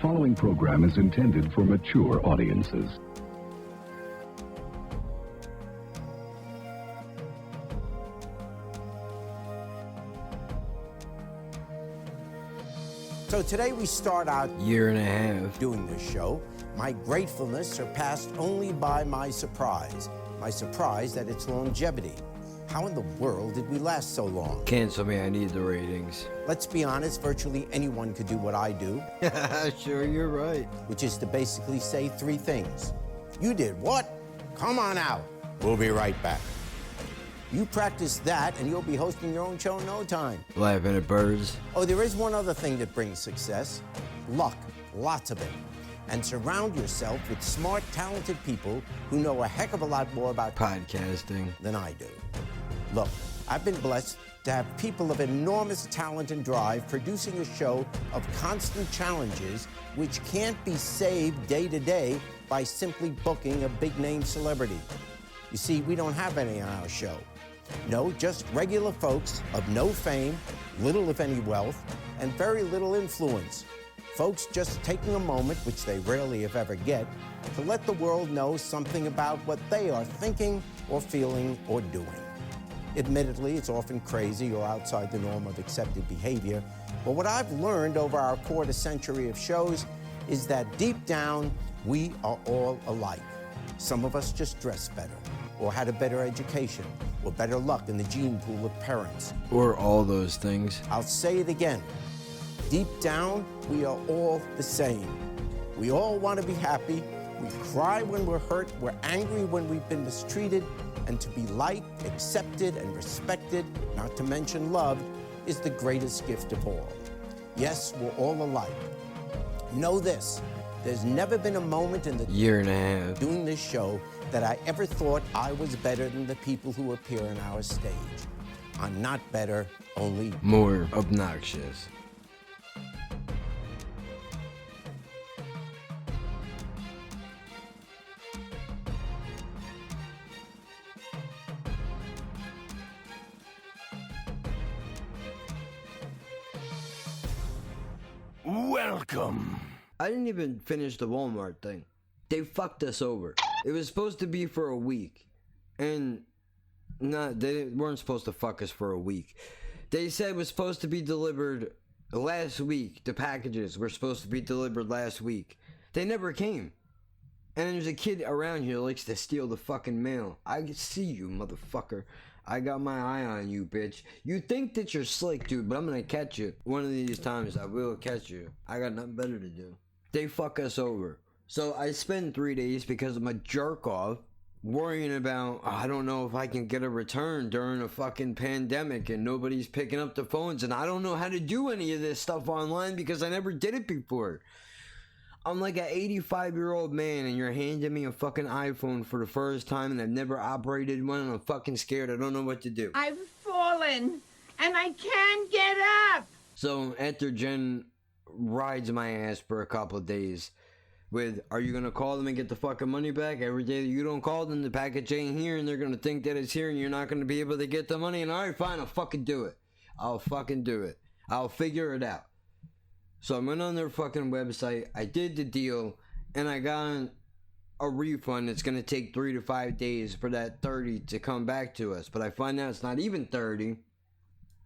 following program is intended for mature audiences. So today we start out year and a half doing this show. My gratefulness surpassed only by my surprise. My surprise at its longevity. How in the world did we last so long? Cancel me, I need the ratings. Let's be honest, virtually anyone could do what I do. Sure, you're right. Which is to basically say three things. You did what? Come on out. We'll be right back. You practice that and you'll be hosting your own show in no time. Laughing at birds. Oh, there is one other thing that brings success. Luck. Lots of it. And surround yourself with smart, talented people who know a heck of a lot more about podcasting than I do. Look, I've been blessed to have people of enormous talent and drive producing a show of constant challenges which can't be saved day to day by simply booking a big-name celebrity. You see, we don't have any on our show. No, just regular folks of no fame, little if any wealth, and very little influence. Folks just taking a moment, which they rarely if ever get, to let the world know something about what they are thinking or feeling or doing. Admittedly, it's often crazy or outside the norm of accepted behavior, but what I've learned over our quarter century of shows is that deep down, we are all alike. Some of us just dress better, or had a better education, or better luck in the gene pool of parents. Or all those things. I'll say it again. Deep down, we are all the same. We all want to be happy. We cry when we're hurt. We're angry when we've been mistreated. And to be liked, accepted, and respected, not to mention loved, is the greatest gift of all. Yes, we're all alike. Know this, there's never been a moment in the year and a half doing this show that I ever thought I was better than the people who appear on our stage. I'm not better, only more obnoxious. Welcome. I didn't even finish the Walmart thing. They fucked us over. It was supposed to be for a week. And they weren't supposed to fuck us for a week. They said it was supposed to be delivered last week. The packages were supposed to be delivered last week. They never came. And there's a kid around here who likes to steal the fucking mail. I see you, motherfucker. I got my eye on you, bitch. You think that you're slick, dude, but I'm gonna catch you. One of these times, I will catch you. I got nothing better to do. They fuck us over. So I spend 3 days because I'm a jerk off worrying about, I don't know if I can get a return during a fucking pandemic and nobody's picking up the phones and I don't know how to do any of this stuff online because I never did it before. I'm like an 85-year-old man and you're handing me a fucking iPhone for the first time and I've never operated one and I'm fucking scared. I don't know what to do. I've fallen and I can't get up. So after Jen rides my ass for a couple of days with, are you going to call them and get the fucking money back? Every day that you don't call them, the package ain't here and they're going to think that it's here and you're not going to be able to get the money. And alright, fine, I'll fucking do it. I'll fucking do it. I'll figure it out. So I went on their fucking website, I did the deal, and I got a refund. It's going to take 3 to 5 days for that 30 to come back to us. But I find out it's not even 30.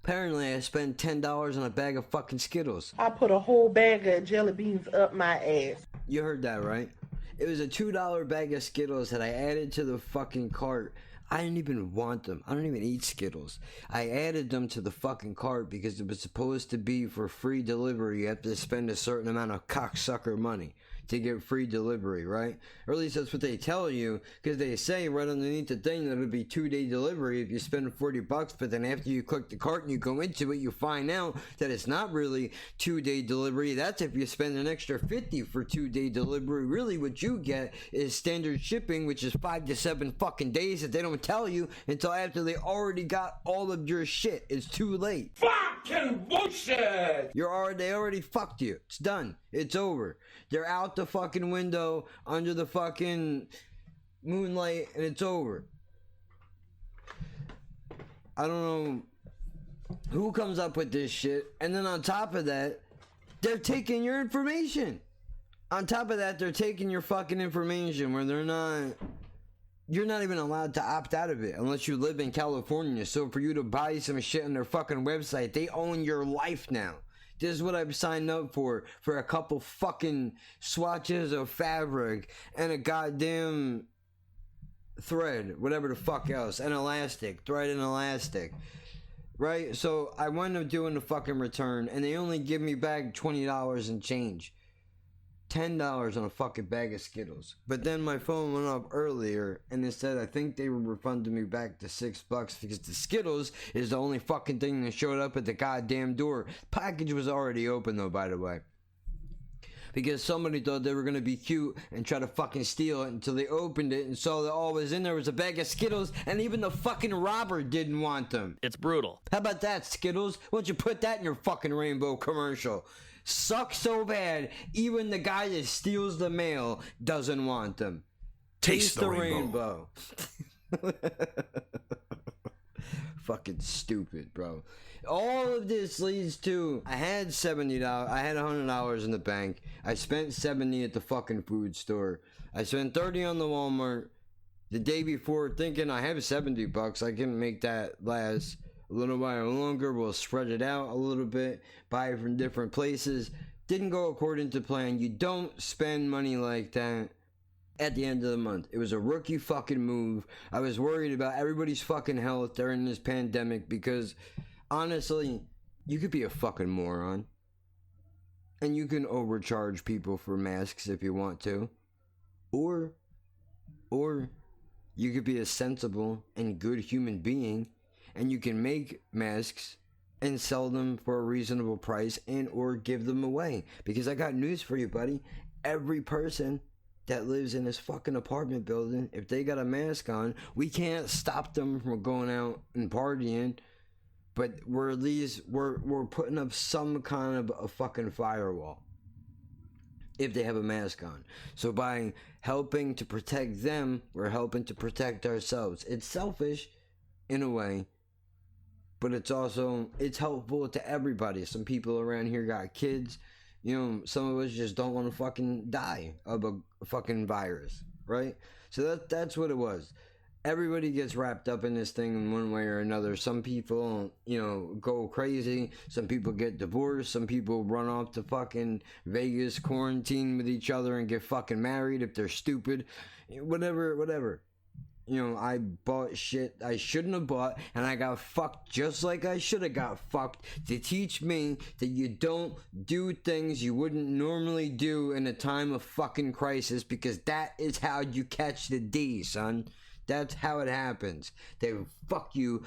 Apparently I spent $10 on a bag of fucking Skittles. I put a whole bag of jelly beans up my ass. You heard that, right? It was a $2 bag of Skittles that I added to the fucking cart. I didn't even want them. I don't even eat Skittles. I added them to the fucking cart because it was supposed to be for free delivery. You have to spend a certain amount of cocksucker money to get free delivery, right? Or at least that's what they tell you, because they say right underneath the thing that it'll be 2-day delivery if you spend $40, but then after you click the cart and you go into it, you find out that it's not really 2-day delivery. That's if you spend an extra $50 for 2-day delivery. Really what you get is standard shipping, which is 5 to 7 fucking days that they don't tell you until after they already got all of your shit. It's too late. Fucking bullshit! They already fucked you. It's done. It's over. They're out the fucking window under the fucking moonlight and it's over. I don't know who comes up with this shit. And then on top of that, they're taking your information. On top of that, they're taking your fucking information where you're not even allowed to opt out of it unless you live in California. So for you to buy some shit on their fucking website, they own your life now. This is what I've signed up for a couple fucking swatches of fabric and a goddamn thread, whatever the fuck else, an elastic, thread and elastic. Right? So I wound up doing the fucking return and they only give me back $20 and change. $10 on a fucking bag of Skittles. But then my phone went up earlier and it said I think they were refunding me back to $6 because the Skittles is the only fucking thing that showed up at the goddamn door. Package was already open though, by the way. Because somebody thought they were gonna be cute and try to fucking steal it until they opened it and saw that all was in there was a bag of Skittles and even the fucking robber didn't want them. It's brutal. How about that, Skittles? Why don't you put that in your fucking rainbow commercial? Suck so bad, even the guy that steals the mail doesn't want them. Taste the rainbow. Fucking stupid, bro. All of this leads to I had $70. I had $100 in the bank. I spent $70 at the fucking food store. I spent $30 on the Walmart the day before, thinking I have $70. I can make that last a little while longer. We'll spread it out a little bit, buy it from different places. Didn't go according to plan. You don't spend money like that at the end of the month. It was a rookie fucking move. I was worried about everybody's fucking health during this pandemic because honestly, you could be a fucking moron and you can overcharge people for masks if you want to, or you could be a sensible and good human being and you can make masks and sell them for a reasonable price and or give them away. Because I got news for you, buddy. Every person that lives in this fucking apartment building, if they got a mask on, we can't stop them from going out and partying, but we're at least we're putting up some kind of a fucking firewall if they have a mask on. So by helping to protect them, we're helping to protect ourselves. It's selfish in a way, but it's helpful to everybody. Some people around here got kids. You know, some of us just don't want to fucking die of a fucking virus, right? So that's what it was. Everybody gets wrapped up in this thing in one way or another. Some people, you know, go crazy. Some people get divorced. Some people run off to fucking Vegas, quarantine with each other and get fucking married if they're stupid. Whatever. You know, I bought shit I shouldn't have bought, and I got fucked just like I should have got fucked to teach me that you don't do things you wouldn't normally do in a time of fucking crisis, because that is how you catch the D, son. That's how it happens. They fuck you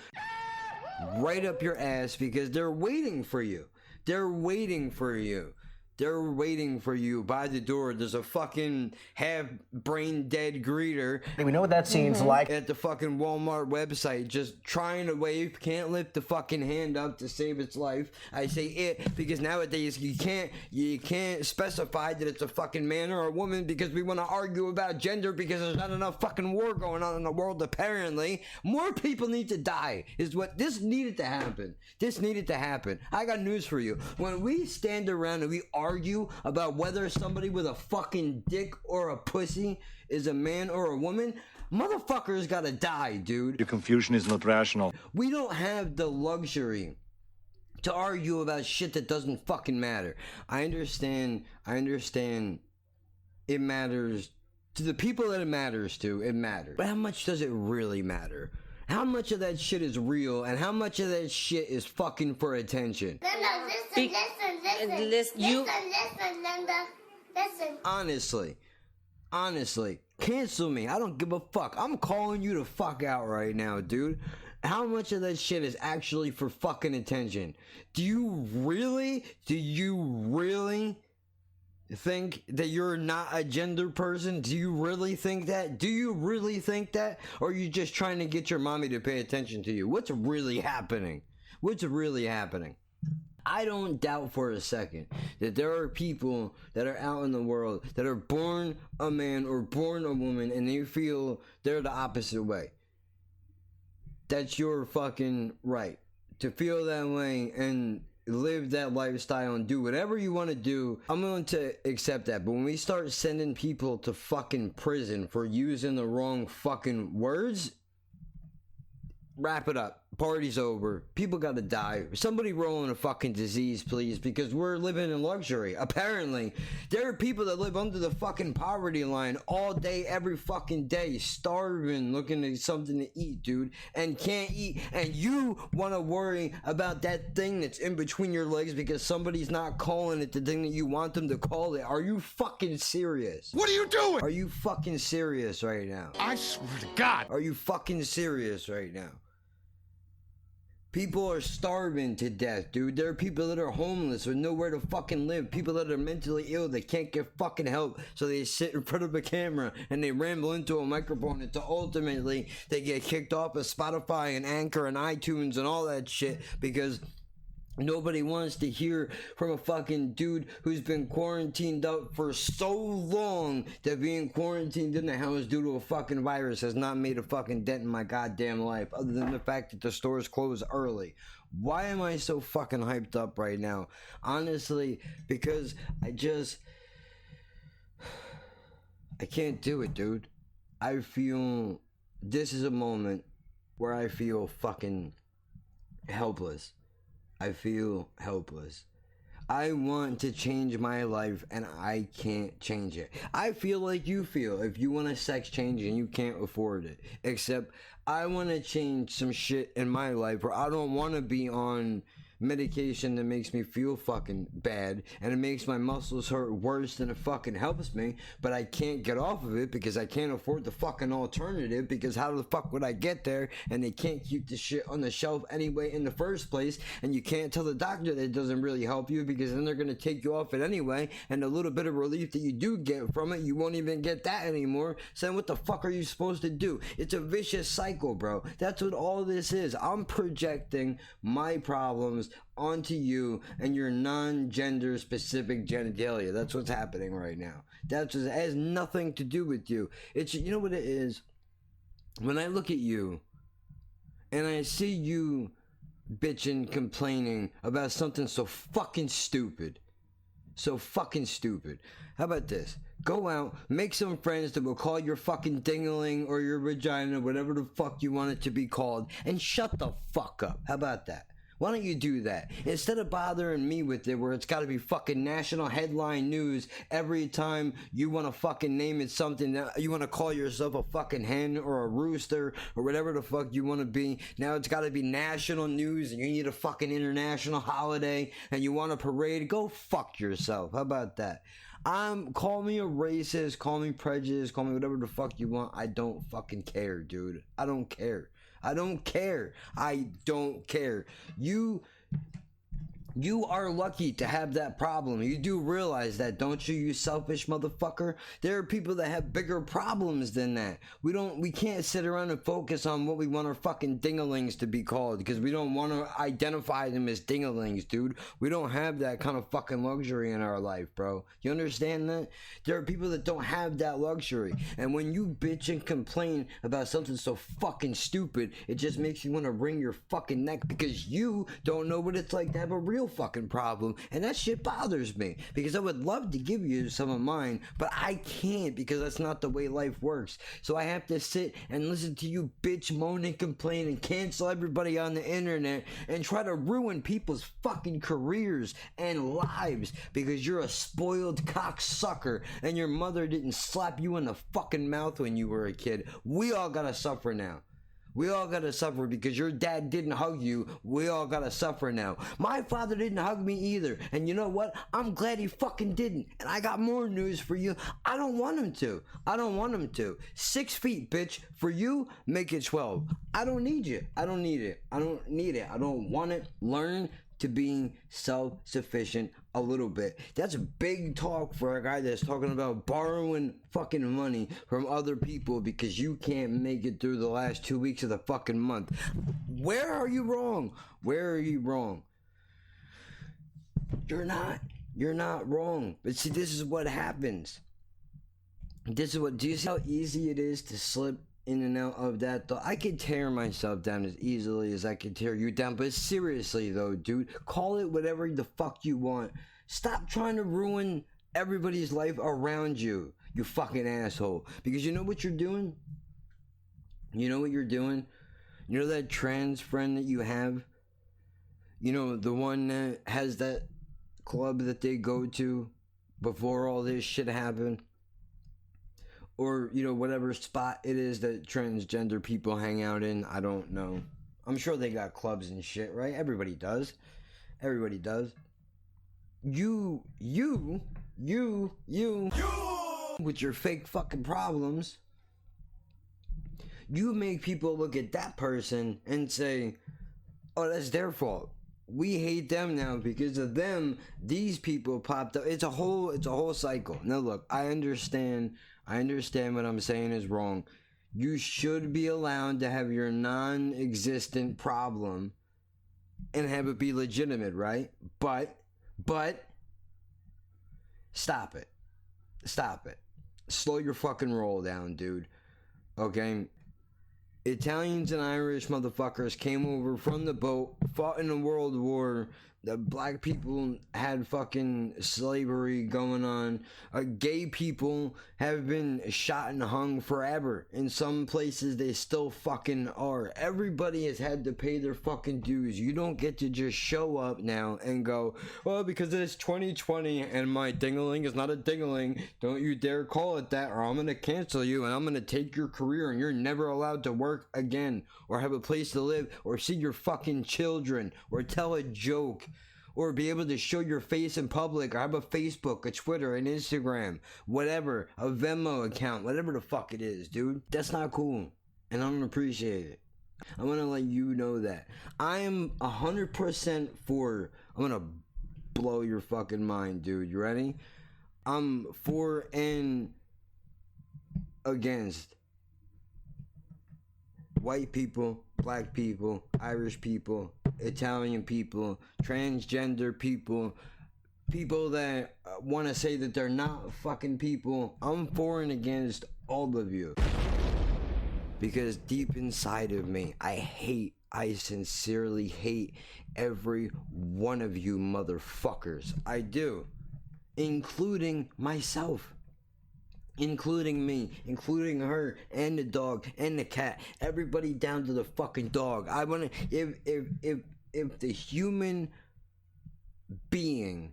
right up your ass because they're waiting for you. They're waiting for you. They're waiting for you by the door. There's a fucking half brain dead greeter. We know what that seems like. At the fucking Walmart website, just trying to wave, can't lift the fucking hand up to save its life. I say it because nowadays you can't specify that it's a fucking man or a woman because we want to argue about gender because there's not enough fucking war going on in the world apparently. More people need to die is what this needed to happen. This needed to happen. I got news for you. When we stand around and we argue about whether somebody with a fucking dick or a pussy is a man or a woman, motherfuckers gotta die, dude. Your confusion is not rational. We don't have the luxury to argue about shit that doesn't fucking matter. I understand it matters to the people that it matters to, it matters. But how much does it really matter? How much of that shit is real and how much of that shit is fucking for attention? Linda, listen. Honestly, cancel me. I don't give a fuck. I'm calling you the fuck out right now, dude. How much of that shit is actually for fucking attention? Do you really think that you're not a gender person? Do you really think that? Or are you just trying to get your mommy to pay attention to you? What's really happening? I don't doubt for a second that there are people that are out in the world that are born a man or born a woman and they feel they're the opposite way. That's your fucking right to feel that way, and live that lifestyle and do whatever you want to do, I'm willing to accept that. But when we start sending people to fucking prison for using the wrong fucking words, wrap it up. Party's over. People gotta die. Somebody roll in a fucking disease, please, because we're living in luxury. Apparently, there are people that live under the fucking poverty line all day, every fucking day, starving, looking at something to eat, dude, and can't eat. And you want to worry about that thing that's in between your legs because somebody's not calling it the thing that you want them to call it. Are you fucking serious? What are you doing? Are you fucking serious right now? I swear to God. Are you fucking serious right now? People are starving to death, dude. There are people that are homeless with nowhere to fucking live. People that are mentally ill, they can't get fucking help. So they sit in front of a camera and they ramble into a microphone until ultimately they get kicked off of Spotify and Anchor and iTunes and all that shit because nobody wants to hear from a fucking dude who's been quarantined up for so long that being quarantined in the house due to a fucking virus has not made a fucking dent in my goddamn life, other than the fact that the stores close early. Why am I so fucking hyped up right now? Honestly, because I can't do it, dude. I feel this is a moment where I feel fucking helpless. I feel helpless. I want to change my life and I can't change it. I feel like you feel if you want a sex change and you can't afford it. Except I want to change some shit in my life where I don't want to be on medication that makes me feel fucking bad and it makes my muscles hurt worse than it fucking helps me, but I can't get off of it because I can't afford the fucking alternative, because how the fuck would I get there? And they can't keep the shit on the shelf anyway in the first place, and you can't tell the doctor that it doesn't really help you because then they're gonna take you off it anyway, and a little bit of relief that you do get from it, you won't even get that anymore. So then what the fuck are you supposed to do? It's a vicious cycle, bro. That's what all this is. I'm projecting my problems onto you and your non-gender specific genitalia. That's what's happening right now. It has nothing to do with you. It's, you know what it is? When I look at you and I see you bitching, complaining about something so fucking stupid. So fucking stupid. How about this? Go out, make some friends that will call your fucking dingling or your vagina, whatever the fuck you want it to be called, and shut the fuck up. How about that? Why don't you do that? Instead of bothering me with it where it's gotta be fucking national headline news every time you wanna fucking name it something, that you wanna call yourself a fucking hen or a rooster or whatever the fuck you wanna be. Now it's gotta be national news and you need a fucking international holiday and you want a parade. Go fuck yourself. How about that? Call me a racist, call me prejudiced, call me whatever the fuck you want. I don't fucking care, dude. I don't care. I don't care. I don't care. You are lucky to have that problem. You do realize that, don't you, you selfish motherfucker? There are people that have bigger problems than that. We can't sit around and focus on what we want our fucking dingalings to be called because we don't want to identify them as dingalings, dude. We don't have that kind of fucking luxury in our life, bro. You understand that? There are people that don't have that luxury. And when you bitch and complain about something so fucking stupid, it just makes you want to wring your fucking neck because you don't know what it's like to have a real fucking problem, and that shit bothers me because I would love to give you some of mine, but I can't because that's not the way life works. So I have to sit and listen to you bitch, moan and complain and cancel everybody on the internet and try to ruin people's fucking careers and lives because you're a spoiled cocksucker and your mother didn't slap you in the fucking mouth when you were a kid. We all gotta suffer now. We all gotta suffer because your dad didn't hug you. We all gotta suffer now. My father didn't hug me either. And you know what? I'm glad he fucking didn't. And I got more news for you. I don't want him to. I don't want him to. 6 feet, bitch. For you, make it 12. I don't need you. I don't need it. I don't need it. I don't want it. Learn to being self-sufficient a little bit. That's big talk for a guy that's talking about borrowing fucking money from other people because you can't make it through the last 2 weeks of the fucking month. Where are you wrong? Where are you wrong? You're not wrong. But see, this is what happens. Do you see how easy it is to slip in and out of that, though. I could tear myself down as easily as I could tear you down. But seriously, though, dude, call it whatever the fuck you want. Stop trying to ruin everybody's life around you, you fucking asshole. Because you know what you're doing? You know what you're doing? You know that trans friend that you have? You know, the one that has that club that they go to before all this shit happened? Or, you know, whatever spot it is that transgender people hang out in. I don't know. I'm sure they got clubs and shit, right? Everybody does. Everybody does. You, with your fake fucking problems, you make people look at that person and say, oh, that's their fault. We hate them now because of them. These people popped up. It's a whole cycle. Now look, I understand what I'm saying is wrong. You should be allowed to have your non-existent problem and have it be legitimate, right? But stop it. Slow your fucking roll down, dude. Okay? Italians and Irish motherfuckers came over from the boat, fought in a world war. The black people had fucking slavery going on. Gay people have been shot and hung forever. In some places, they still fucking are. Everybody has had to pay their fucking dues. You don't get to just show up now and go, well, because it's 2020 and my ding-a-ling is not a ding-a-ling. Don't you dare call it that, or I'm going to cancel you and I'm going to take your career and you're never allowed to work again, or have a place to live, or see your fucking children, or tell a joke, or be able to show your face in public, or have a Facebook, a Twitter, an Instagram, whatever, a Venmo account, whatever the fuck it is, dude. That's not cool, and I don't appreciate it. I want to let you know that. I am 100% for, I'm going to blow your fucking mind, dude. You ready? I'm for and against white people, black people, Irish people, Italian people, transgender people, people that want to say that they're not fucking people. I'm for and against all of you. Because deep inside of me, I sincerely hate every one of you motherfuckers. I do. Including myself. Including me, including her, and the dog, and the cat, everybody down to the fucking dog. I wanna, if the human being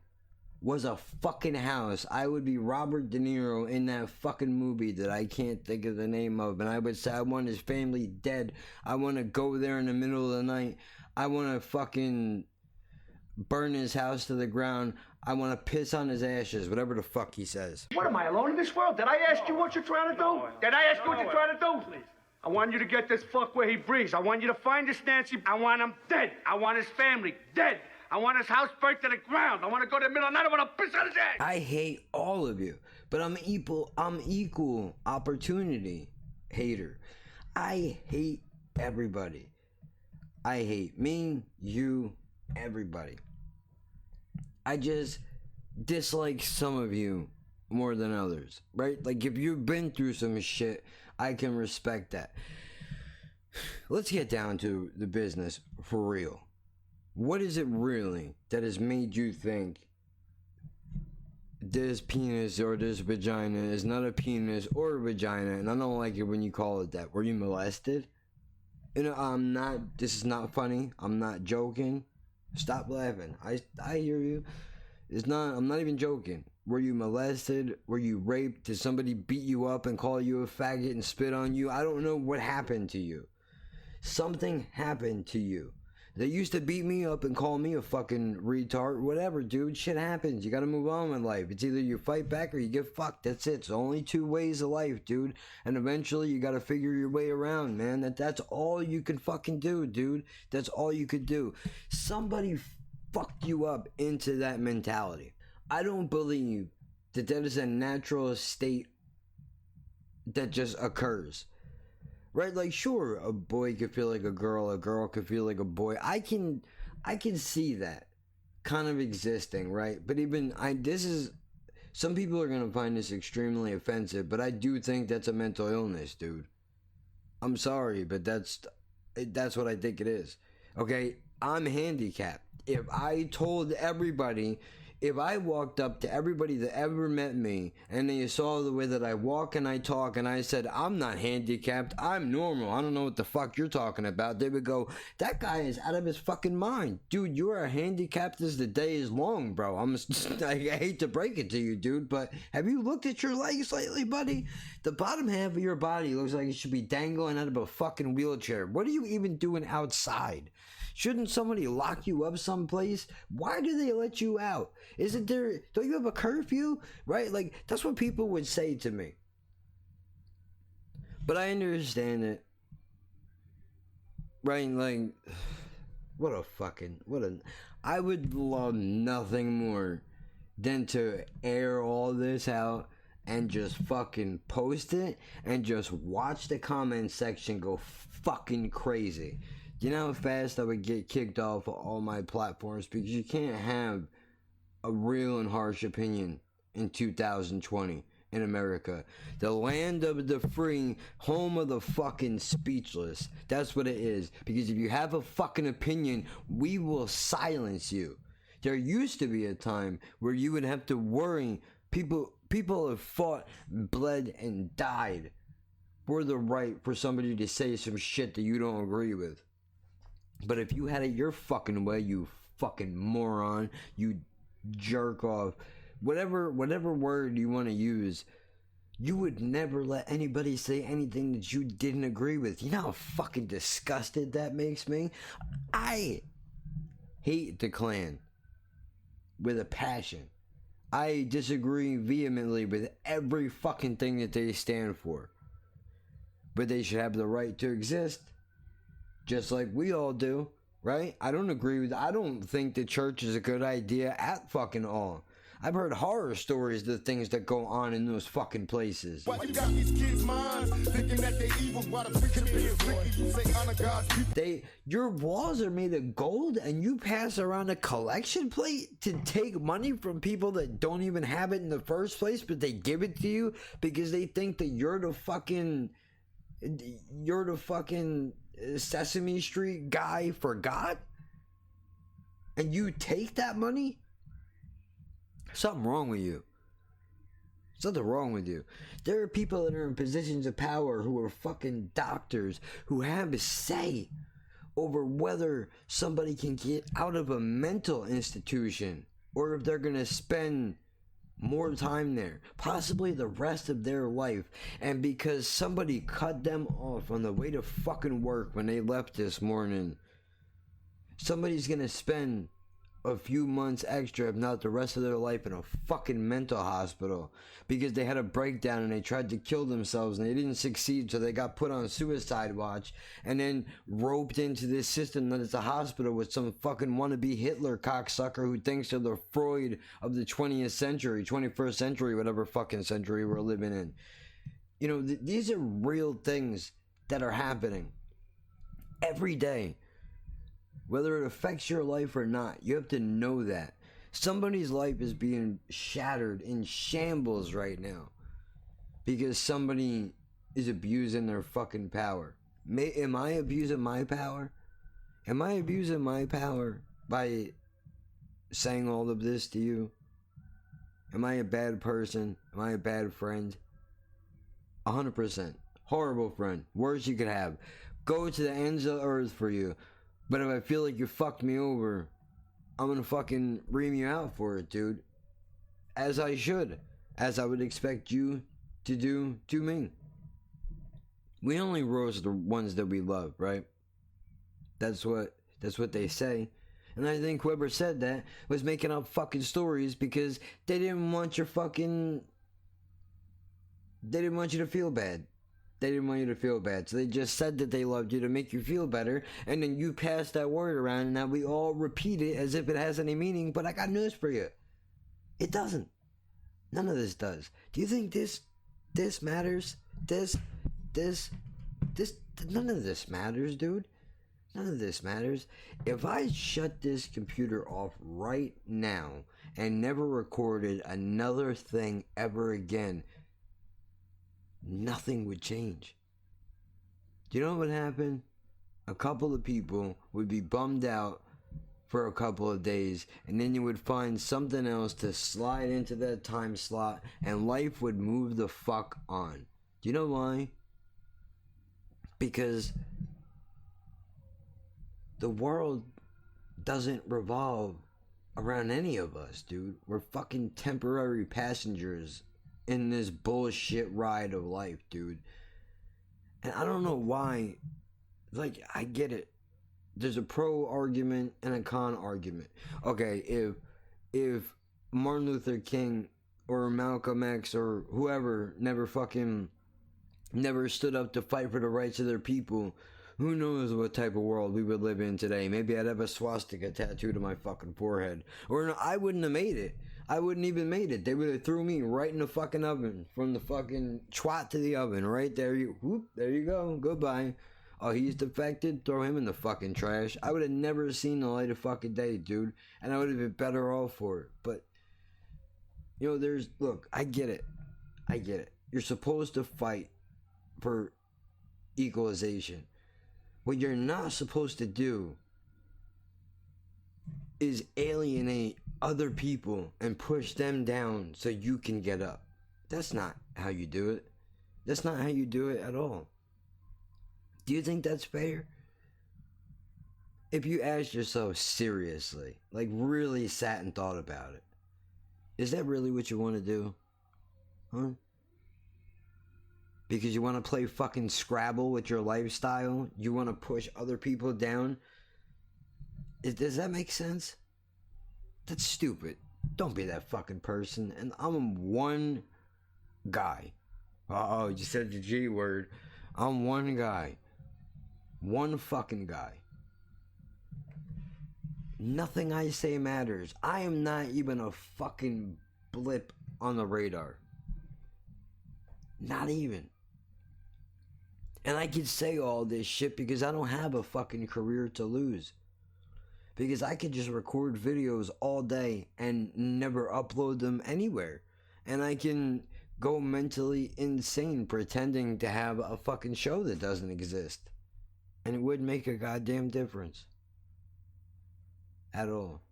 was a fucking house, I would be Robert De Niro in that fucking movie that I can't think of the name of, and I would say I want his family dead. I wanna go there in the middle of the night. I wanna fucking burn his house to the ground. I want to piss on his ashes, whatever the fuck he says. What, am I alone in this world? Did I ask you what you're trying to do? Did I ask you what you're trying to do? I want you to get this fuck where he breathes. I want you to find this Nancy. I want him dead. I want his family dead. I want his house burnt to the ground. I want to go to the middle of the night. I want to piss on his ass. I hate all of you, but I'm equal opportunity hater. I hate everybody. I hate me, you, everybody. I just dislike some of you more than others, right? Like, if you've been through some shit, I can respect that. Let's get down to the business for real. What is it really that has made you think this penis or this vagina is not a penis or a vagina, and I don't like it when you call it that? Were you molested? You know, this is not funny. I'm not joking. Stop laughing. I hear you. I'm not even joking. Were you molested? Were you raped? Did somebody beat you up and call you a faggot and spit on you? I don't know what happened to you. Something happened to you. They used to beat me up and call me a fucking retard. Whatever, dude. Shit happens. You gotta move on with life. It's either you fight back or you get fucked. That's it. It's only two ways of life, dude. And eventually you gotta figure your way around, man. That's all you can fucking do, dude. That's all you could do. Somebody fucked you up into that mentality. I don't believe that is a natural state that just occurs. Right? Like, sure, a boy could feel like a girl could feel like a boy. I can see that kind of existing, right? But some people are gonna find this extremely offensive, but I do think that's a mental illness, dude. I'm sorry, but that's what I think it is. Okay, I'm handicapped. If I told everybody, if I walked up to everybody that ever met me and they saw the way that I walk and I talk and I said, I'm not handicapped, I'm normal, I don't know what the fuck you're talking about, they would go, that guy is out of his fucking mind. Dude, you are handicapped as the day is long, bro. I hate to break it to you, dude, but have you looked at your legs lately, buddy? The bottom half of your body looks like it should be dangling out of a fucking wheelchair. What are you even doing outside? Shouldn't somebody lock you up someplace? Why do they let you out? Isn't there, don't you have a curfew? Right? Like, that's what people would say to me. But I understand it. Right? Like, I would love nothing more than to air all this out and just fucking post it and just watch the comment section go fucking crazy. You know how fast I would get kicked off of all my platforms because you can't have a real and harsh opinion in 2020 in America. The land of the free, home of the fucking speechless. That's what it is. Because if you have a fucking opinion, we will silence you. There used to be a time where you would have to worry. People have fought, bled, and died for the right for somebody to say some shit that you don't agree with. But if you had it your fucking way, you fucking moron, you jerk off, whatever word you want to use, you would never let anybody say anything that you didn't agree with. You know how fucking disgusted that makes me? I hate the Klan with a passion. I disagree vehemently with every fucking thing that they stand for. But they should have the right to exist. Just like we all do, right? I don't think the church is a good idea at fucking all. I've heard horror stories of the things that go on in those fucking places. Why you got these kids' minds thinking that they evil while the preacher being wicked? You say honor God's people. Your walls are made of gold and you pass around a collection plate to take money from people that don't even have it in the first place, but they give it to you because they think that you're the fucking Sesame Street guy for God? And you take that money? Something wrong with you. Something wrong with you. There are people that are in positions of power who are fucking doctors who have a say over whether somebody can get out of a mental institution or if they're gonna spend more time there, possibly the rest of their life, and because somebody cut them off on the way to fucking work when they left this morning, somebody's gonna spend a few months extra, if not the rest of their life, in a fucking mental hospital because they had a breakdown and they tried to kill themselves and they didn't succeed, so they got put on suicide watch and then roped into this system that it's a hospital with some fucking wannabe Hitler cocksucker who thinks they're the Freud of the 20th century, 21st century, whatever fucking century we're living in. You know, these are real things that are happening every day. Whether it affects your life or not, you have to know that. Somebody's life is being shattered in shambles right now because somebody is abusing their fucking power. Am I abusing my power? Am I abusing my power by saying all of this to you? Am I a bad person? Am I a bad friend? 100%. Horrible friend. Worst you could have. Go to the ends of the earth for you. But if I feel like you fucked me over, I'm gonna fucking ream you out for it, dude. As I should. As I would expect you to do to me. We only roast the ones that we love, right? That's what they say. And I think whoever said that was making up fucking stories because they didn't want you to feel bad. They didn't want you to feel bad, so they just said that they loved you to make you feel better, and then you pass that word around, and now we all repeat it as if it has any meaning, but I got news for you. It doesn't. None of this does. Do you think this matters? None of this matters, dude. None of this matters. If I shut this computer off right now and never recorded another thing ever again, nothing would change. Do you know what would happen? A couple of people would be bummed out for a couple of days, and then you would find something else to slide into that time slot, and life would move the fuck on. Do you know why? Because the world doesn't revolve around any of us, dude. We're fucking temporary passengers in this bullshit ride of life, dude. And I don't know why. Like, I get it. There's a pro argument and a con argument. Okay, if Martin Luther King or Malcolm X or whoever never stood up to fight for the rights of their people, who knows what type of world we would live in today. Maybe I'd have a swastika tattooed on my fucking forehead. Or no, I wouldn't have made it. I wouldn't even made it. They would have threw me right in the fucking oven. From the fucking twat to the oven. Right there. There you go. Goodbye. Oh, he's defected? Throw him in the fucking trash. I would have never seen the light of fucking day, dude. And I would have been better off for it. But, you know, look, I get it. You're supposed to fight for equalization. What you're not supposed to do is alienate other people and push them down so you can get up. That's not how you do it. That's not how you do it at all. Do you think that's fair? If you asked yourself seriously, like really sat and thought about it, is that really what you want to do? Huh? Because you want to play fucking Scrabble with your lifestyle? You want to push other people down? Does that make sense? That's stupid. Don't be that fucking person. And I'm one guy. Oh, you said the G word. I'm one guy. One fucking guy. Nothing I say matters. I am not even a fucking blip on the radar. Not even. And I could say all this shit because I don't have a fucking career to lose. Because I could just record videos all day and never upload them anywhere. And I can go mentally insane pretending to have a fucking show that doesn't exist. And it wouldn't make a goddamn difference. At all.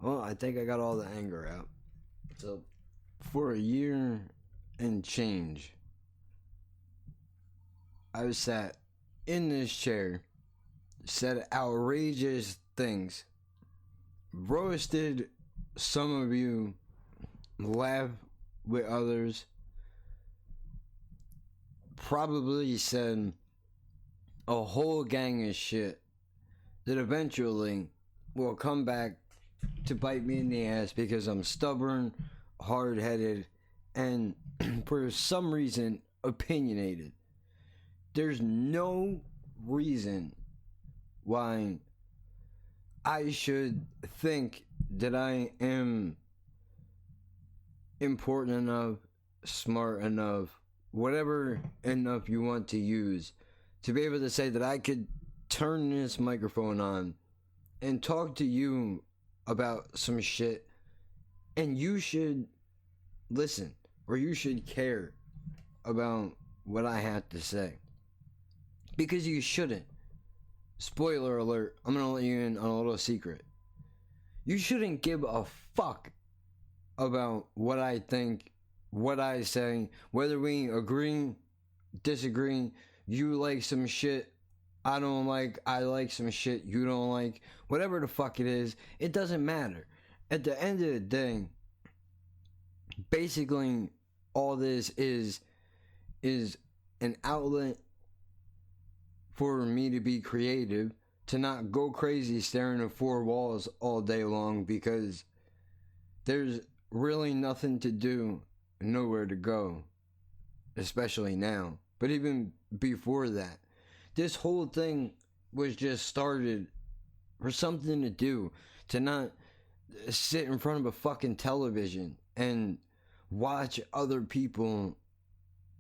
Well, I think I got all the anger out. So, for a year and change, I was sat in this chair, said outrageous things, roasted some of you, laughed with others, probably said a whole gang of shit that eventually will come back to bite me in the ass because I'm stubborn, hard-headed, and for some reason opinionated. There's no reason why I should think that I am important enough, smart enough, whatever enough you want to use, to be able to say that I could turn this microphone on and talk to you about some shit and you should listen or you should care about what I have to say. Because you shouldn't. Spoiler alert, I'm gonna let you in on a little secret. You shouldn't give a fuck about what I think, what I say, whether we agree, disagree, you like some shit, I don't like, I like some shit, you don't like, whatever the fuck it is, it doesn't matter. At the end of the day, basically all this is an outlet for me to be creative, to not go crazy staring at four walls all day long because there's really nothing to do, nowhere to go, especially now. But even before that, this whole thing was just started for something to do, to not sit in front of a fucking television and watch other people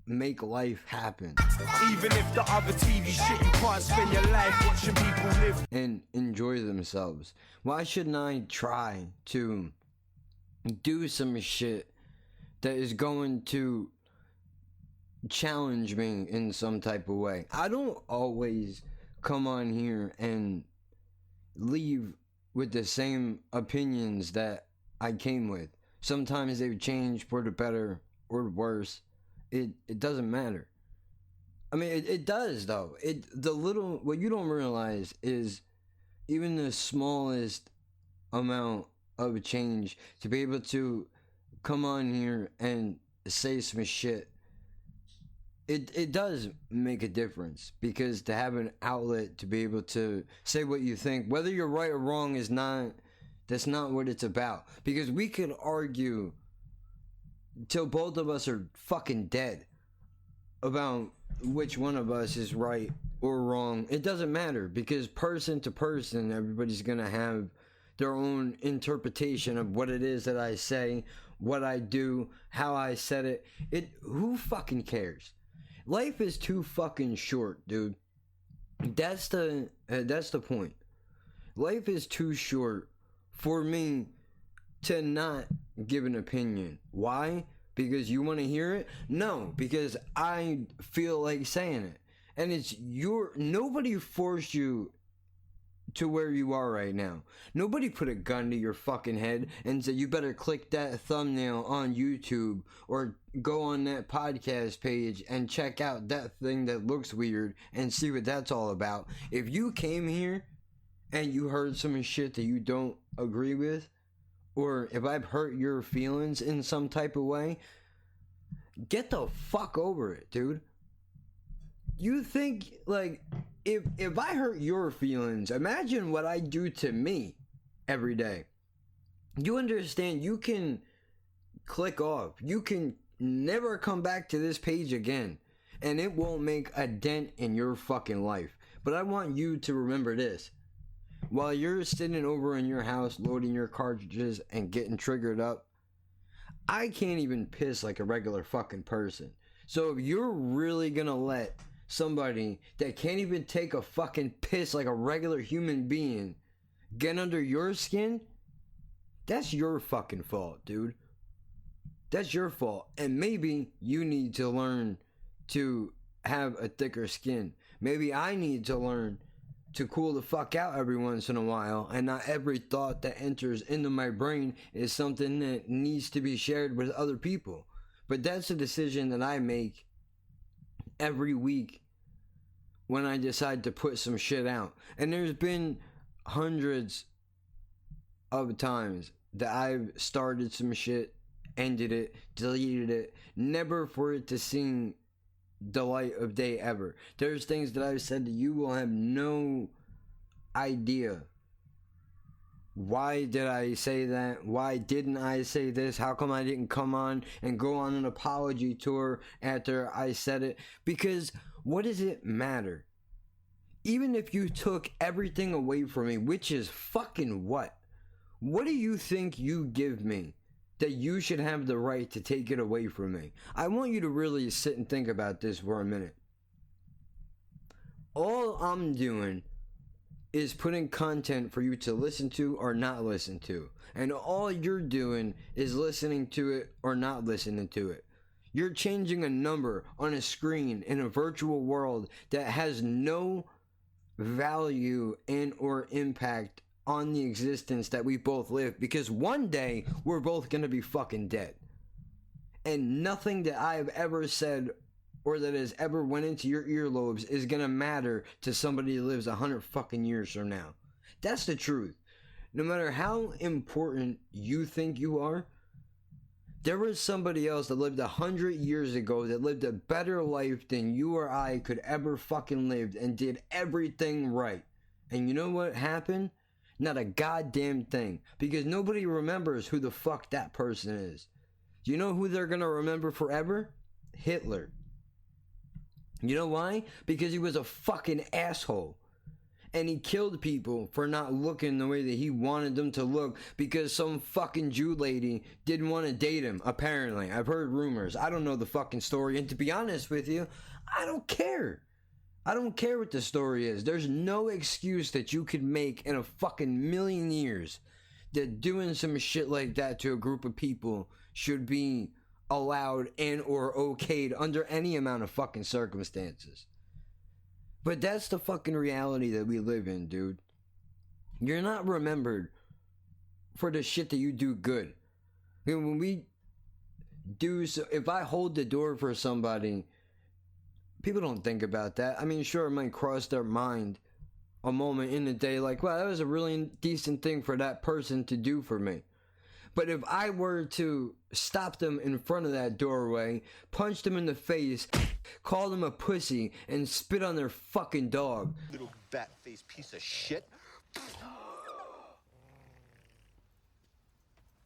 make life happen. Even if the other TV shit, you can't spend your life watching people live and enjoy themselves. Why shouldn't I try to do some shit that is going to challenge me in some type of way. I don't always come on here and leave with the same opinions that I came with. Sometimes they've changed for the better or the worse. It doesn't matter. I mean, it does though. What you don't realize is even the smallest amount of change to be able to come on here and say some shit. It does make a difference, because to have an outlet to be able to say what you think, whether you're right or wrong, that's not what it's about. Because we could argue till both of us are fucking dead about which one of us is right or wrong. It doesn't matter, because person to person, everybody's gonna have their own interpretation of what it is that I say, what I do, how I said it. Who fucking cares? Life is too fucking short, dude. That's the point. Life is too short for me to not give an opinion. Why? Because you want to hear it? No, because I feel like saying it. And nobody forced you to where you are right now. Nobody put a gun to your fucking head and said you better click that thumbnail on YouTube or go on that podcast page and check out that thing that looks weird and see what that's all about. If you came here and you heard some shit that you don't agree with, or if I've hurt your feelings in some type of way, get the fuck over it, dude. You think, like, if I hurt your feelings, imagine what I do to me every day. You understand, you can click off. You can never come back to this page again, and it won't make a dent in your fucking life. But I want you to remember this. While you're sitting over in your house loading your cartridges and getting triggered up, I can't even piss like a regular fucking person. So if you're really gonna let somebody that can't even take a fucking piss like a regular human being get under your skin, that's your fucking fault, dude. That's your fault. And maybe you need to learn to have a thicker skin. Maybe I need to learn to cool the fuck out every once in a while, and not every thought that enters into my brain is something that needs to be shared with other people. But that's a decision that I make every week when I decide to put some shit out. And there's been hundreds of times that I've started some shit, ended it, deleted it, never for it to see the light of day ever. There's things that I've said that you will have no idea. Why did I say that? Why didn't I say this? How come I didn't come on and go on an apology tour after I said it? Because what does it matter? Even if you took everything away from me, which is fucking what? What do you think you give me that you should have the right to take it away from me? I want you to really sit and think about this for a minute. All I'm doing is putting content for you to listen to or not listen to. And all you're doing is listening to it or not listening to it. You're changing a number on a screen in a virtual world that has no value and or impact on the existence that we both live, because one day we're both gonna be fucking dead. And nothing that I've ever said or that has ever went into your earlobes is gonna matter to somebody who lives 100 fucking years from now. That's the truth. No matter how important you think you are, there was somebody else that lived 100 years ago that lived a better life than you or I could ever fucking live and did everything right. And you know what happened? Not a goddamn thing. Because nobody remembers who the fuck that person is. Do you know who they're gonna remember forever? Hitler. You know why? Because he was a fucking asshole. And he killed people for not looking the way that he wanted them to look, because some fucking Jew lady didn't want to date him, apparently. I've heard rumors. I don't know the fucking story. And to be honest with you, I don't care. I don't care what the story is. There's no excuse that you could make in a fucking million years that doing some shit like that to a group of people should be allowed and or okayed under any amount of fucking circumstances. But that's the fucking reality that we live in, dude. You're not remembered for the shit that you do good. When we do, so if I hold the door for somebody, people don't think about that. I mean, sure, it might cross their mind a moment in the day like, wow, that was a really decent thing for that person to do for me. But if I were to stop them in front of that doorway, punch them in the face, call them a pussy, and spit on their fucking dog. Little bat-faced piece of shit.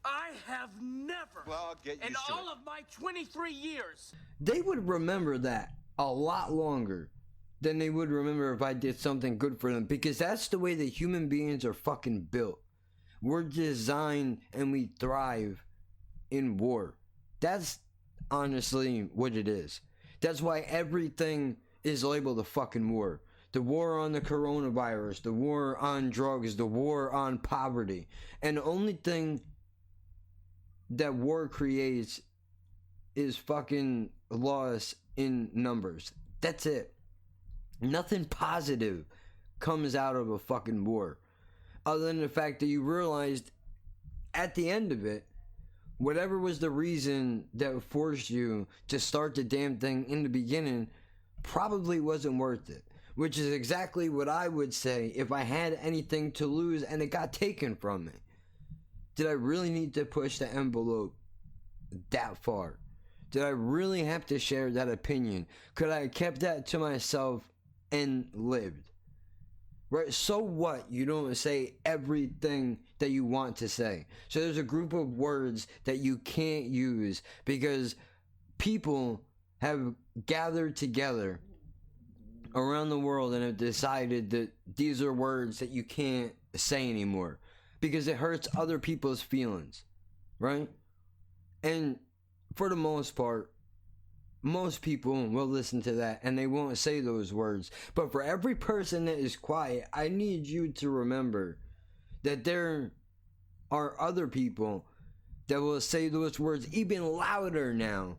I have never, Well, get used in to all it. of my 23 years, They would remember that a lot longer than they would remember if I did something good for them, because that's the way that human beings are fucking built. We're designed and we thrive in war. That's honestly what it is. That's why everything is labeled a fucking war. The war on the coronavirus, the war on drugs, the war on poverty. And the only thing that war creates is fucking loss in numbers. That's it. Nothing positive comes out of a fucking war, other than the fact that you realized at the end of it, whatever was the reason that forced you to start the damn thing in the beginning probably wasn't worth it. Which is exactly what I would say if I had anything to lose and it got taken from me. Did I really need to push the envelope that far? Did I really have to share that opinion? Could I have kept that to myself and lived? Right? So what? You don't say everything that you want to say. So there's a group of words that you can't use because people have gathered together around the world and have decided that these are words that you can't say anymore because it hurts other people's feelings, right? And for the most part, most people will listen to that and they won't say those words. But for every person that is quiet, I need you to remember that there are other people that will say those words even louder now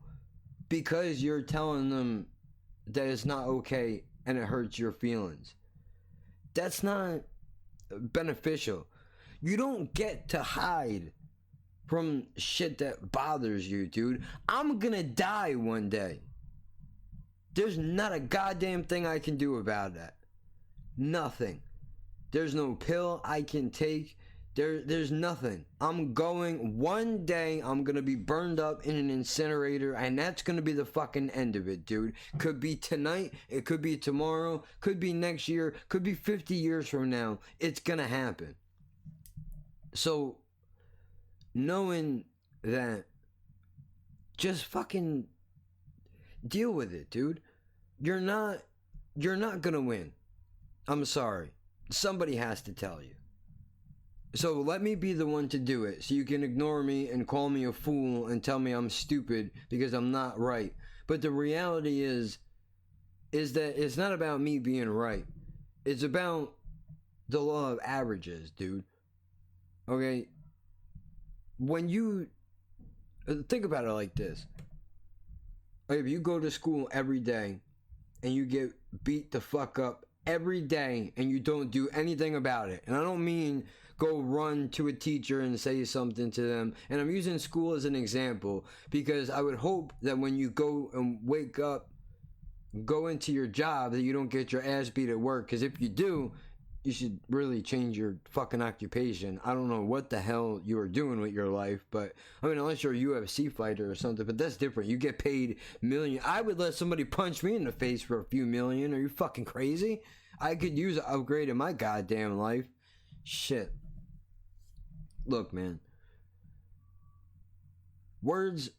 because you're telling them that it's not okay and it hurts your feelings. That's not beneficial. You don't get to hide from shit that bothers you, dude. I'm gonna die one day. There's not a goddamn thing I can do about that. Nothing. There's no pill I can take. There's nothing. I'm going, one day I'm gonna be burned up in an incinerator and that's gonna be the fucking end of it, dude. Could be tonight, it could be tomorrow, could be next year, could be 50 years from now. It's gonna happen. So, knowing that, just fucking deal with it, dude. You're not gonna win. I'm sorry. Somebody has to tell you. So let me be the one to do it, so you can ignore me and call me a fool and tell me I'm stupid because I'm not right. But the reality is that it's not about me being right. It's about the law of averages, dude. Okay? When you think about it like this, if you go to school every day and you get beat the fuck up every day and you don't do anything about it, and I don't mean go run to a teacher and say something to them, and I'm using school as an example because I would hope that when you go and wake up, go into your job, that you don't get your ass beat at work, because if you do, you should really change your fucking occupation. I don't know what the hell you are doing with your life, but I mean, unless you're a UFC fighter or something, but that's different. You get paid million. I would let somebody punch me in the face for a few million. Are you fucking crazy? I could use an upgrade in my goddamn life. Shit. Look, man. Words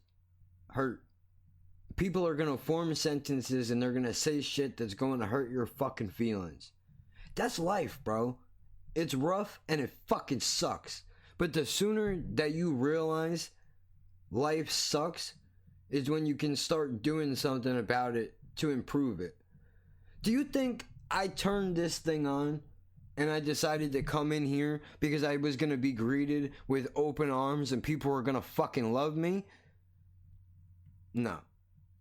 hurt. People are gonna form sentences and they're gonna say shit that's going to hurt your fucking feelings. That's life, bro. It's rough and it fucking sucks. But the sooner that you realize life sucks is when you can start doing something about it to improve it. Do you think I turned this thing on and I decided to come in here because I was going to be greeted with open arms and people were going to fucking love me? No.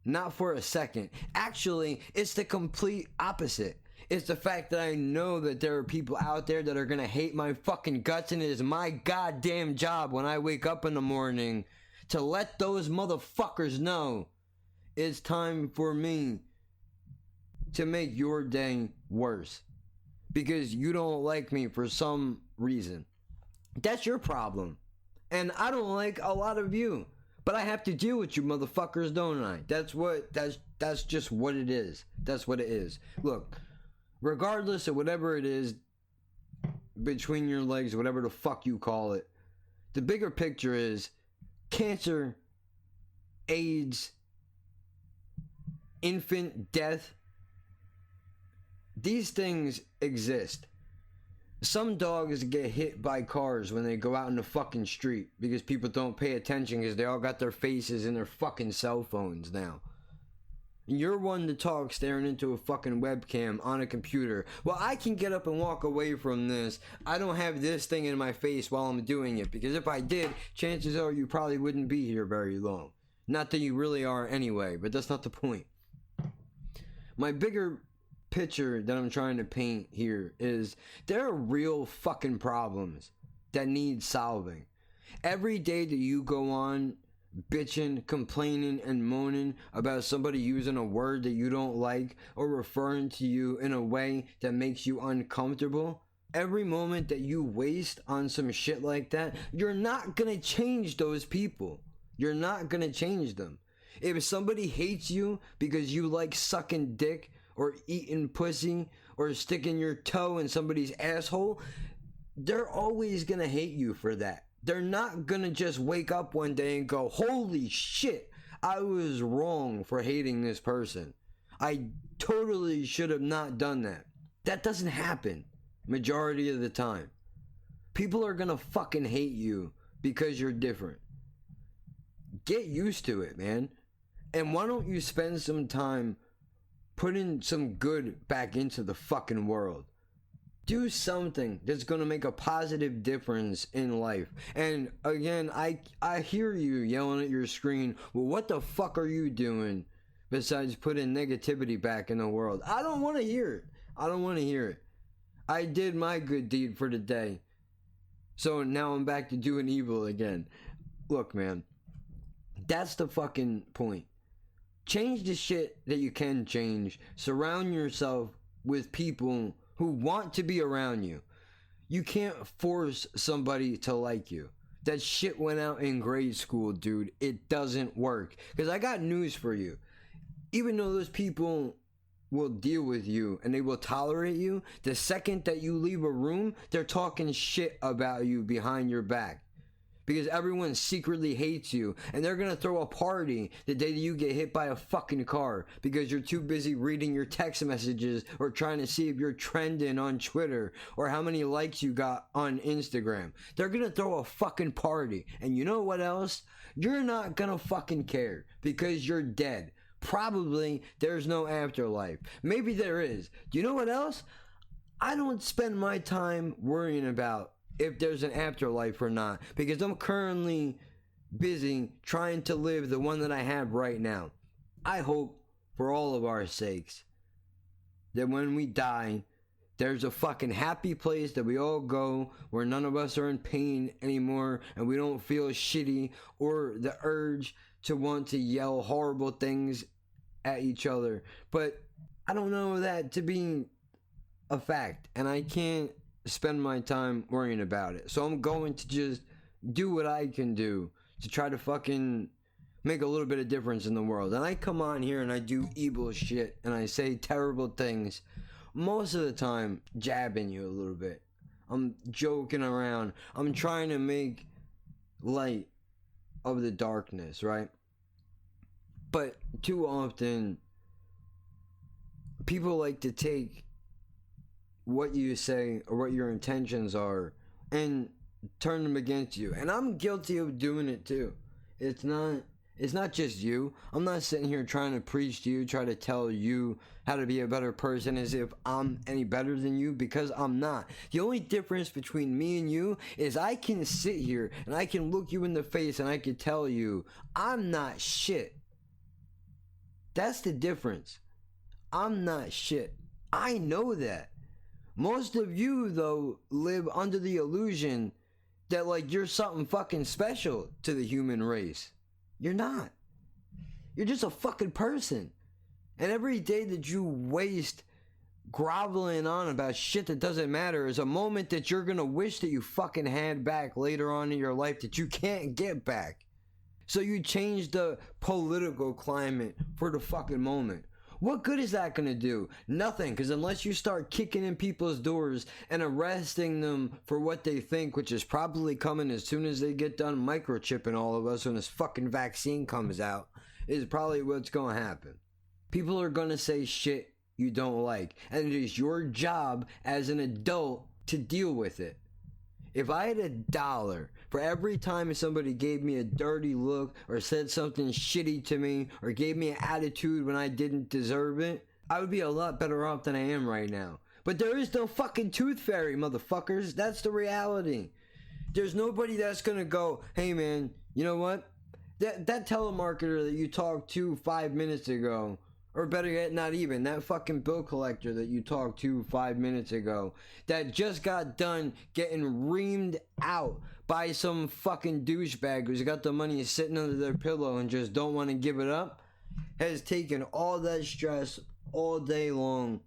Not for a second. Actually, it's the complete opposite. It's the fact that I know that there are people out there that are gonna hate my fucking guts, and it is my goddamn job when I wake up in the morning to let those motherfuckers know it's time for me to make your day worse. Because you don't like me for some reason. That's your problem. And I don't like a lot of you. But I have to deal with you motherfuckers, don't I? That's just what it is. That's what it is. Look, regardless of whatever it is between your legs, whatever the fuck you call it, the bigger picture is cancer, AIDS, infant death. These things exist. Some dogs get hit by cars when they go out in the fucking street because people don't pay attention because they all got their faces in their fucking cell phones now. And you're one to talk staring into a fucking webcam on a computer. Well, I can get up and walk away from this. I don't have this thing in my face while I'm doing it, because if I did, chances are you probably wouldn't be here very long. Not that you really are anyway, but that's not the point. My bigger picture that I'm trying to paint here is there are real fucking problems that need solving. Every day that you go on bitching, complaining, and moaning about somebody using a word that you don't like or referring to you in a way that makes you uncomfortable, every moment that you waste on some shit like that, you're not gonna change those people. You're not gonna change them. If somebody hates you because you like sucking dick or eating pussy or sticking your toe in somebody's asshole, they're always gonna hate you for that. They're not gonna just wake up one day and go, holy shit, I was wrong for hating this person. I totally should have not done that. That doesn't happen majority of the time. People are gonna fucking hate you because you're different. Get used to it, man. And why don't you spend some time putting some good back into the fucking world? Do something that's gonna make a positive difference in life. And again, I hear you yelling at your screen, well, what the fuck are you doing besides putting negativity back in the world? I don't want to hear it. I don't want to hear it. I did my good deed for the day, so now I'm back to doing evil again. Look, man, that's the fucking point. Change the shit that you can change. Surround yourself with people who want to be around you. You can't force somebody to like you. That shit went out in grade school, dude. It doesn't work. Because I got news for you. Even though those people will deal with you and they will tolerate you, the second that you leave a room, they're talking shit about you behind your back. Because everyone secretly hates you, and they're gonna throw a party the day that you get hit by a fucking car because you're too busy reading your text messages or trying to see if you're trending on Twitter or how many likes you got on Instagram. They're gonna throw a fucking party, and you know what else? You're not gonna fucking care because you're dead. Probably there's no afterlife. Maybe there is. Do you know what else? I don't spend my time worrying about if there's an afterlife or not, because I'm currently busy trying to live the one that I have right now. I hope, for all of our sakes, that when we die, there's a fucking happy place that we all go where none of us are in pain anymore and we don't feel shitty or the urge to want to yell horrible things at each other. But I don't know that to be a fact, and I can't spend my time worrying about it. So I'm going to just do what I can do to try to fucking make a little bit of difference in the world. And I come on here and I do evil shit and I say terrible things, most of the time jabbing you a little bit. I'm joking around. I'm trying to make light of the darkness, right? But too often people like to take what you say or what your intentions are and turn them against you. And I'm guilty of doing it too. It's not just you. I'm not sitting here trying to preach to you, try to tell you how to be a better person as if I'm any better than you, because I'm not. The only difference between me and you is I can sit here and I can look you in the face and I can tell you I'm not shit. That's the difference. I'm not shit. I know that. Most of you, though, live under the illusion that, like, you're something fucking special to the human race. You're not. You're just a fucking person. And every day that you waste groveling on about shit that doesn't matter is a moment that you're gonna wish that you fucking had back later on in your life that you can't get back. So you change the political climate for the fucking moment. What good is that gonna do? Nothing, because unless you start kicking in people's doors and arresting them for what they think, which is probably coming as soon as they get done microchipping all of us when this fucking vaccine comes out, is probably what's gonna happen. People are gonna say shit you don't like, and it is your job as an adult to deal with it. If I had $1 for every time somebody gave me a dirty look or said something shitty to me or gave me an attitude when I didn't deserve it, I would be a lot better off than I am right now. But there is no fucking tooth fairy, motherfuckers. That's the reality. There's nobody that's gonna go, hey man, you know what? That telemarketer that you talked to 5 minutes ago, or better yet, not even, that fucking bill collector that you talked to 5 minutes ago, that just got done getting reamed out by some fucking douchebag who's got the money sitting under their pillow and just don't want to give it up, has taken all that stress all day long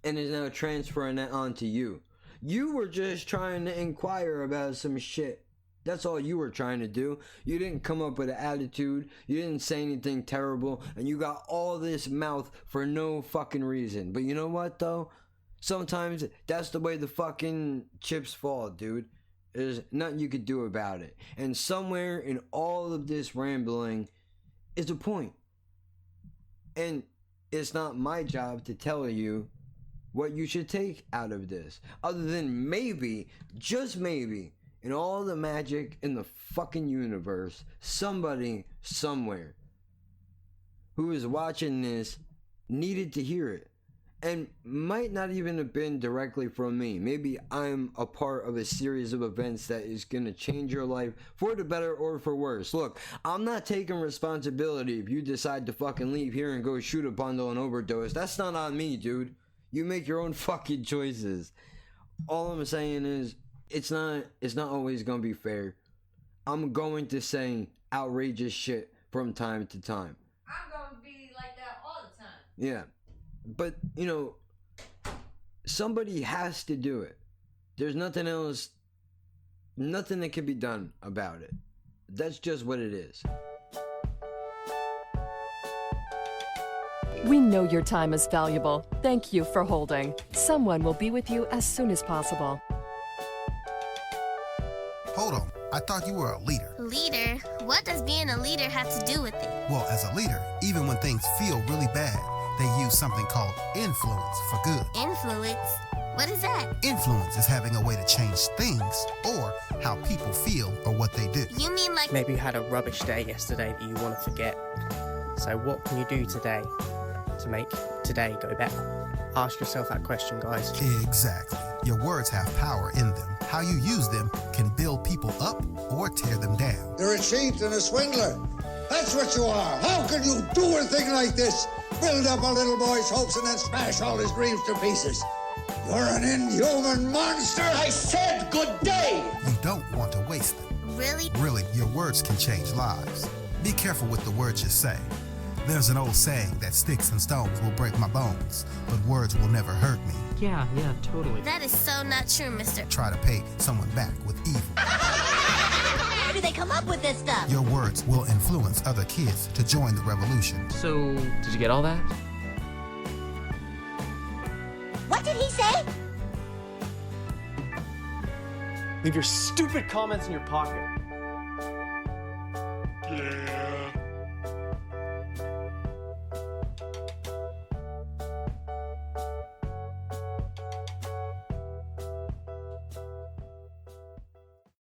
and is now transferring that onto you. You were just trying to inquire about some shit. That's all you were trying to do. You didn't come up with an attitude. You didn't say anything terrible. And you got all this mouth for no fucking reason. But you know what, though? Sometimes that's the way the fucking chips fall, dude. There's nothing you could do about it. And somewhere in all of this rambling is a point. And it's not my job to tell you what you should take out of this. Other than maybe, just maybe, in all the magic in the fucking universe, somebody, somewhere, who is watching this needed to hear it. And might not even have been directly from me. Maybe I'm a part of a series of events that is going to change your life for the better or for worse. Look, I'm not taking responsibility if you decide to fucking leave here and go shoot a bundle and overdose. That's not on me, dude. You make your own fucking choices. All I'm saying is, it's not always gonna be fair. I'm going to say outrageous shit from time to time. I'm going to be like that all the time. Yeah. But, you know, somebody has to do it. There's nothing else, nothing that can be done about it. That's just what it is. We know your time is valuable. Thank you for holding. Someone will be with you as soon as possible. Hold on, I thought you were a leader. Leader? What does being a leader have to do with it? Well, as a leader, even when things feel really bad, they use something called influence for good. Influence? What is that? Influence is having a way to change things or how people feel or what they do. You mean like... Maybe you had a rubbish day yesterday that you want to forget. So what can you do today to make today go better? Ask yourself that question, guys. Exactly. Your words have power in them. How you use them can build people up or tear them down. You're a cheat and a swindler. That's what you are. How can you do a thing like this? Build up a little boy's hopes and then smash all his dreams to pieces. You're an inhuman monster. I said good day. You don't want to waste them. Really? Really, your words can change lives. Be careful with the words you say. There's an old saying that sticks and stones will break my bones, but words will never hurt me. Yeah, totally. That is so not true, mister. Try to pay someone back with evil. Where do they come up with this stuff? Your words will influence other kids to join the revolution. So, did you get all that? What did he say? Leave your stupid comments in your pocket. Yeah.